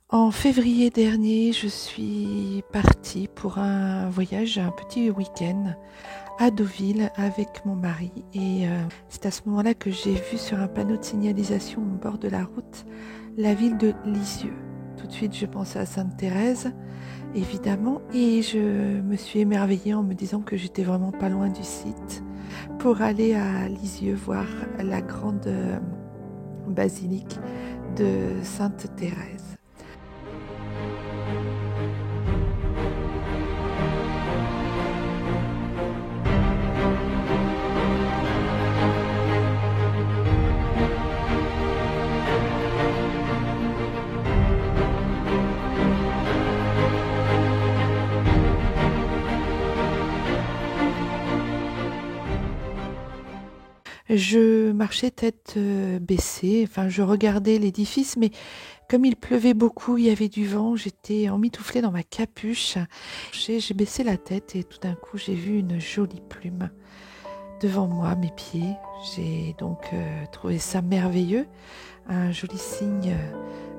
En février dernier, je suis partie pour un voyage, un petit week-end à Deauville avec mon mari. C'est à ce moment-là que j'ai vu sur un panneau de signalisation au bord de la route la ville de Lisieux. Tout de suite, je pensais à Sainte-Thérèse, évidemment, et je me suis émerveillée en me disant que j'étais vraiment pas loin du site pour aller à Lisieux voir la grande basilique de Sainte-Thérèse. Je marchais tête baissée, enfin je regardais l'édifice, mais comme il pleuvait beaucoup, il y avait du vent, j'étais emmitouflée dans ma capuche. J'ai baissé la tête et tout d'un coup j'ai vu une jolie plume devant moi, mes pieds. J'ai donc trouvé ça merveilleux, un joli signe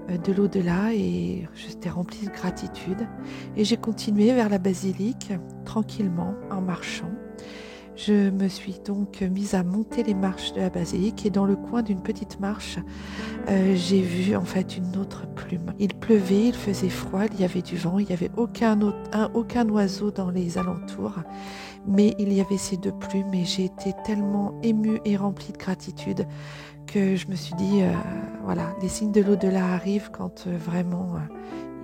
de l'au-delà, et j'étais remplie de gratitude. Et j'ai continué vers la basilique tranquillement en marchant. Je me suis donc mise à monter les marches de la basilique, et dans le coin d'une petite marche, j'ai vu en fait une autre plume. Il pleuvait, il faisait froid, il y avait du vent, il n'y avait aucun oiseau dans les alentours, mais il y avait ces deux plumes, et j'ai été tellement émue et remplie de gratitude que je me suis dit, voilà, les signes de l'au-delà arrivent quand vraiment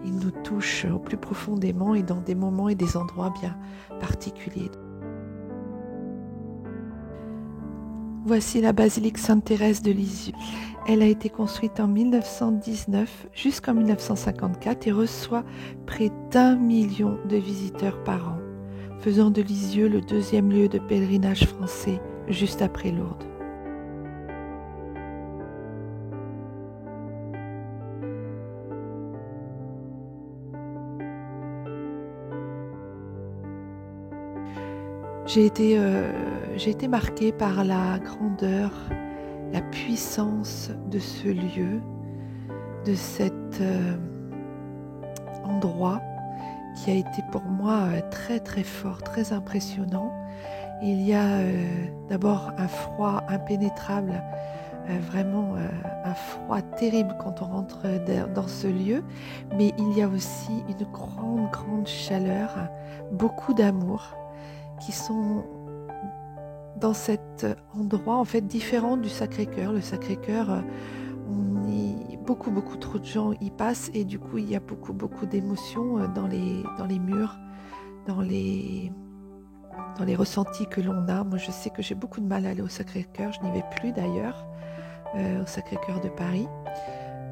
ils nous touchent au plus profondément et dans des moments et des endroits bien particuliers. Voici la basilique Sainte-Thérèse de Lisieux. Elle a été construite en 1919 jusqu'en 1954 et reçoit près d'1 million de visiteurs par an, faisant de Lisieux le deuxième lieu de pèlerinage français, juste après Lourdes. J'ai été marquée par la grandeur, la puissance de ce lieu, de cet endroit qui a été pour moi très très fort, très impressionnant. Il y a d'abord un froid impénétrable, vraiment un froid terrible quand on rentre dans ce lieu, mais il y a aussi une grande chaleur, beaucoup d'amour qui sont dans cet endroit en fait différent du Sacré-Cœur. Le Sacré-Cœur, beaucoup trop de gens y passent, et du coup il y a beaucoup d'émotions dans les murs, dans les ressentis que l'on a. Moi je sais que j'ai beaucoup de mal à aller au Sacré-Cœur, je n'y vais plus d'ailleurs, au Sacré-Cœur de Paris.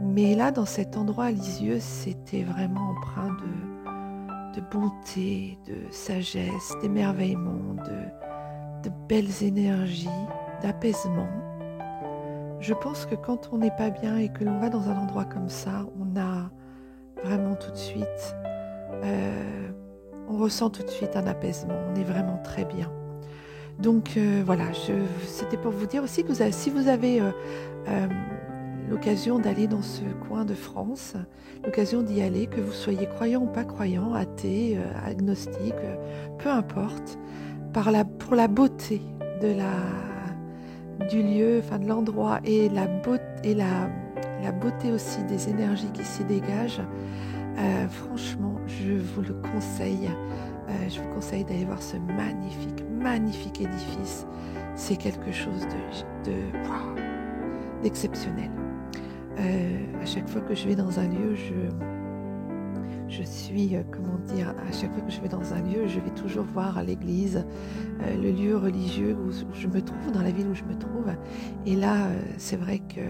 Mais là, dans cet endroit à Lisieux, c'était vraiment empreint de bonté, de sagesse, d'émerveillement, de belles énergies, d'apaisement. Je pense que quand on n'est pas bien et que l'on va dans un endroit comme ça, on a vraiment tout de suite, on ressent tout de suite un apaisement, on est vraiment très bien. Donc voilà, c'était pour vous dire aussi que si vous avez l'occasion d'aller dans ce coin de France, l'occasion d'y aller, que vous soyez croyant ou pas croyant, athée, agnostique, peu importe, pour la beauté du lieu, enfin de l'endroit, et la beauté aussi des énergies qui s'y dégagent, franchement, je vous le conseille. Je vous conseille d'aller voir ce magnifique édifice. C'est quelque chose d'exceptionnel. À chaque fois que je vais dans un lieu, je suis, à chaque fois que je vais dans un lieu, je vais toujours voir l'église, le lieu religieux où je me trouve, dans la ville où je me trouve. Et là, c'est vrai que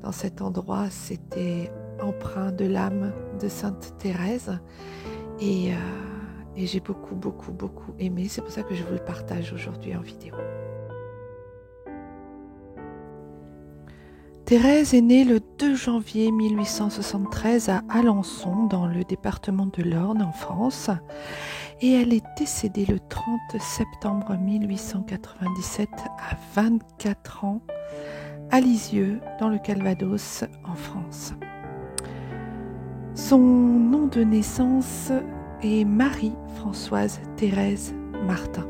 dans cet endroit, c'était empreint de l'âme de Sainte Thérèse. Et j'ai beaucoup aimé. C'est pour ça que je vous le partage aujourd'hui en vidéo. Thérèse est née le 2 janvier 1873 à Alençon, dans le département de l'Orne, en France, et elle est décédée le 30 septembre 1897 à 24 ans à Lisieux, dans le Calvados, en France. Son nom de naissance est Marie-Françoise Thérèse Martin.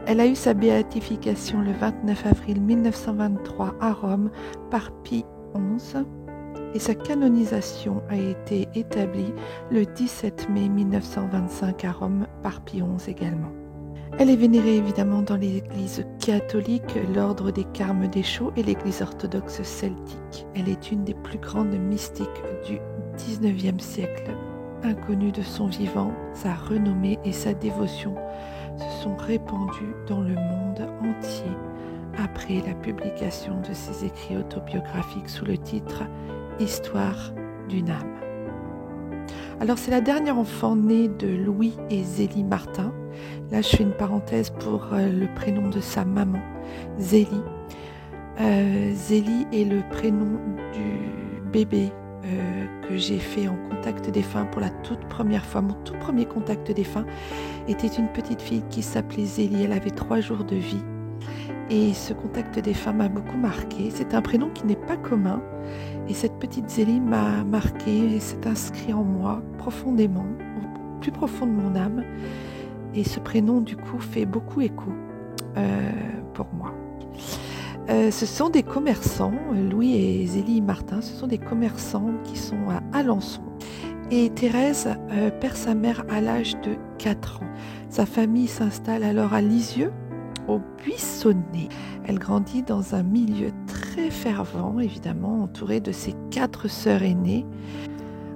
Elle a eu sa béatification le 29 avril 1923 à Rome par Pie XI et sa canonisation a été établie le 17 mai 1925 à Rome par Pie XI également. Elle est vénérée évidemment dans l'église catholique, l'ordre des Carmes Déchaux et l'église orthodoxe celtique. Elle est une des plus grandes mystiques du XIXe siècle. Inconnue de son vivant, sa renommée et sa dévotion se sont répandues dans le monde entier après la publication de ses écrits autobiographiques sous le titre « Histoire d'une âme ». Alors c'est la dernière enfant née de Louis et Zélie Martin. Là je fais une parenthèse pour le prénom de sa maman, Zélie. Zélie est le prénom du bébé que j'ai fait en contact défunt pour la toute première fois. Mon tout premier contact défunt était une petite fille qui s'appelait Zélie. Elle avait 3 jours de vie. Et ce contact défunt m'a beaucoup marqué. C'est un prénom qui n'est pas commun. Et cette petite Zélie m'a marqué et s'est inscrit en moi profondément, au plus profond de mon âme. Et ce prénom, du coup, fait beaucoup écho pour moi. Ce sont des commerçants, Louis et Zélie Martin, ce sont des commerçants qui sont à Alençon. Et Thérèse perd sa mère à l'âge de 4 ans. Sa famille s'installe alors à Lisieux, au Buissonnet. Elle grandit dans un milieu très fervent, évidemment, entourée de ses 4 sœurs aînées.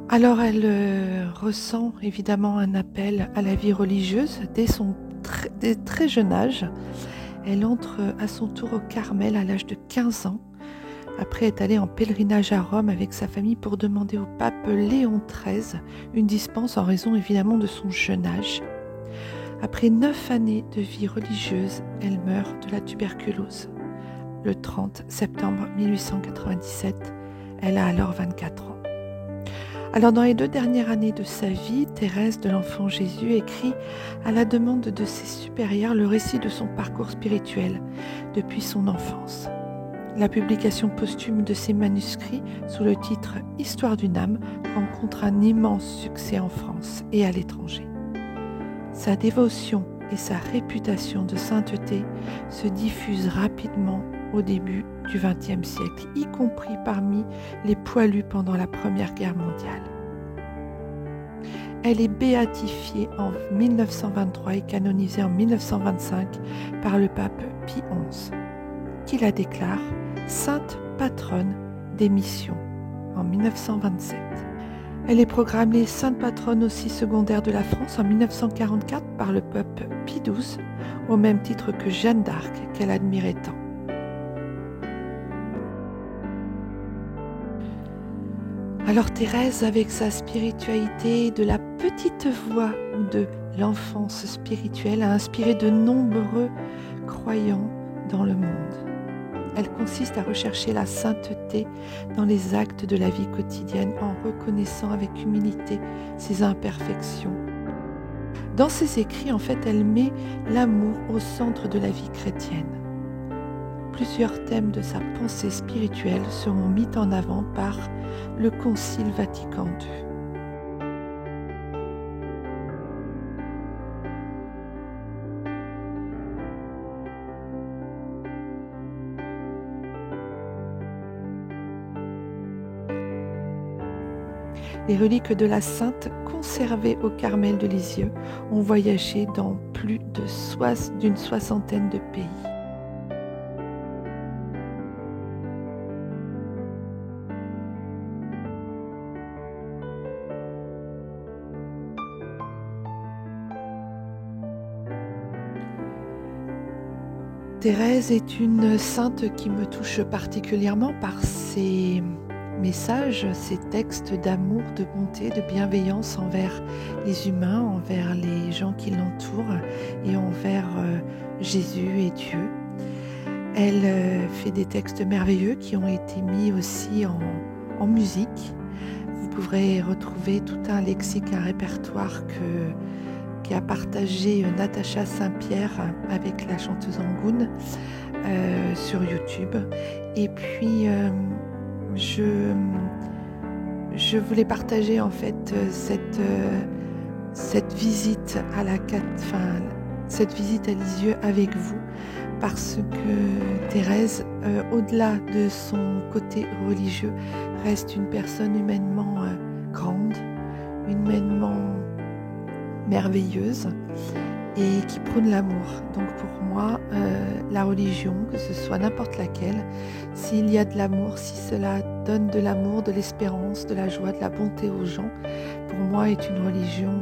Alors elle ressent évidemment un appel à la vie religieuse dès très jeune âge. Elle entre à son tour au Carmel à l'âge de 15 ans, après être allée en pèlerinage à Rome avec sa famille pour demander au pape Léon XIII une dispense en raison évidemment de son jeune âge. Après 9 années de vie religieuse, elle meurt de la tuberculose. Le 30 septembre 1897, elle a alors 24 ans. Alors dans les 2 dernières années de sa vie, Thérèse de l'Enfant Jésus écrit à la demande de ses supérieurs le récit de son parcours spirituel depuis son enfance. La publication posthume de ses manuscrits sous le titre « Histoire d'une âme » rencontre un immense succès en France et à l'étranger. Sa dévotion et sa réputation de sainteté se diffusent rapidement au début du XXe siècle, y compris parmi les poilus pendant la Première Guerre mondiale. Elle est béatifiée en 1923 et canonisée en 1925 par le pape Pie XI, qui la déclare sainte patronne des missions en 1927. Elle est proclamée sainte patronne aussi secondaire de la France en 1944 par le pape Pie XII, au même titre que Jeanne d'Arc, qu'elle admirait tant. Alors Thérèse, avec sa spiritualité de la petite voix de l'enfance spirituelle, a inspiré de nombreux croyants dans le monde. Elle consiste à rechercher la sainteté dans les actes de la vie quotidienne en reconnaissant avec humilité ses imperfections. Dans ses écrits, en fait, elle met l'amour au centre de la vie chrétienne. Plusieurs thèmes de sa pensée spirituelle seront mis en avant par le Concile Vatican II. Les reliques de la Sainte conservées au Carmel de Lisieux ont voyagé dans plus d'une soixantaine de pays. Thérèse est une sainte qui me touche particulièrement par ses messages, ses textes d'amour, de bonté, de bienveillance envers les humains, envers les gens qui l'entourent et envers Jésus et Dieu. Elle fait des textes merveilleux qui ont été mis aussi en musique. Vous pourrez retrouver tout un lexique, un répertoire qu'a partagé Natacha Saint-Pierre avec la chanteuse Angoune sur YouTube. Et puis je voulais partager en fait cette visite à cette visite à Lisieux avec vous, parce que Thérèse, au-delà de son côté religieux, reste une personne humainement grande, humainement merveilleuse et qui prône l'amour. Donc pour moi, la religion, que ce soit n'importe laquelle, s'il y a de l'amour, si cela donne de l'amour, de l'espérance, de la joie, de la bonté aux gens, pour moi est une religion,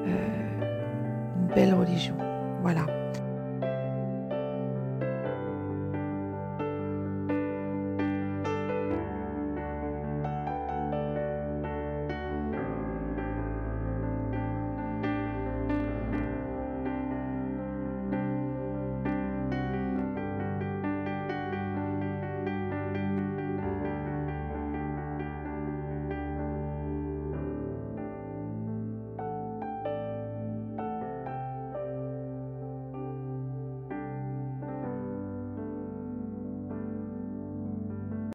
une belle religion. Voilà.